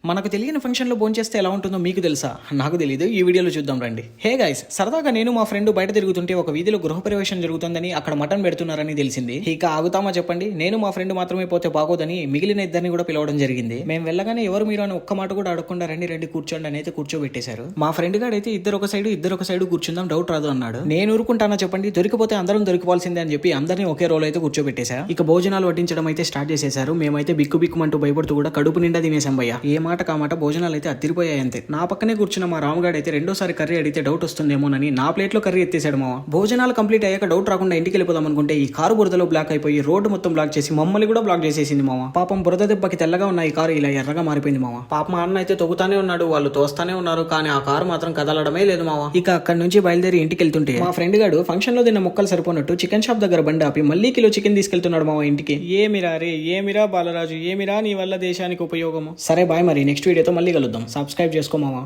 మనకు తెలియని ఫంక్షన్లో భోంచేస్తే ఎలా ఉంటుందో మీకు తెలుసా? నాకు తెలియదు. ఈ వీడియోలో చూద్దాం రండి. హే గైస్, సరదాగా నేను మా ఫ్రెండ్ బయట తిరుగుతుంటే ఒక వీధిలో గృహప్రవేశం జరుగుతుందని అక్కడ మటన్ పెడుతున్నారని తెలిసింది. ఇక ఆగుతామా చెప్పండి? నేను మా ఫ్రెండ్ మాత్రమే పోతే బాగోదని మిగిలిన ఇద్దరిని కూడా పిలవడం జరిగింది. మేము వెళ్ళగానే ఎవరు మీరు అని ఒక్క మాట కూడా అడగకుండా రండి రండి కూర్చోండి అని అయితే కూర్చోబెట్టేశారు. మా ఫ్రెండ్ గారు అయితే ఇద్దరు ఒక సైడ్ కూర్చుందాం, డౌట్ రాదు అన్నాడు. నేను ఊరుకుంటానా చెప్పండి? దొరికిపోతే అందరం దొరికిపోవాల్సిందే అని చెప్పి అందరినీ ఒకే రోల్ అయితే కూర్చోబెట్టేశా. ఇక భోజనాలు వడ్డించడం అయితే స్టార్ట్ చేసేశారు. మేమైతే బిక్కు బిక్కుమంటూ భయపడుతూ కూడా కడుపు నిండా తినేసాం భయ్య. ఏ మాట కామాట భోజనాలు అయితే అదిరిపోయాయి అంతే. నా పక్కనే కూర్చున్న మా రాముగాడు అయితే రెండోసారి కర్రీ అడిగితే డౌట్ వస్తుందేమోనని నా ప్లేట్ లో కర్రీ ఎత్తేసాడు మావా. భోజనాలు కంప్లీట్ అయ్యాక డౌట్ రాకుండా ఇంటికి వెళ్ళిపోదాం అనుకుంటే ఈ కారు బురదలో బ్లాక్ అయిపోయి రోడ్డు మొత్తం బ్లాక్ చేసి మమ్మల్ని కూడా బ్లాక్ చేసేసింది మావా. పాపం బురద దెబ్బకి తెల్లగా ఉన్న ఈ కారు ఇలా ఎర్రగా మారిపోయింది మావా. పాప మా అన్న అయితే తొగుతానే ఉన్నాడు, వాళ్ళు తోస్తానే ఉన్నారు, కానీ ఆ కారు మాత్రం కదలడమే లేదు మావా. ఇక అక్కడి నుంచి బయలుదేరి ఇంటికి వెళ్తుంటే మా ఫ్రెండ్ గాడు ఫంక్షన్ లో తిన్న ముక్కలు సరిపోనట్టు చికెన్ షాప్ దగ్గర బండి ఆపి మళ్ళీ కిలో చికెన్ తీసుకెళ్తున్నాడు మావా ఇంటికి. ఏమిరా బాలరాజు, ఏమిరా నీ వల్ల దేశానికి ఉపయోగము. సరే బాయ్, మరి నెక్స్ట్ వీడియోతో మళ్ళీ కలుద్దాం. సబ్స్క్రైబ్ చేసుకో మావా.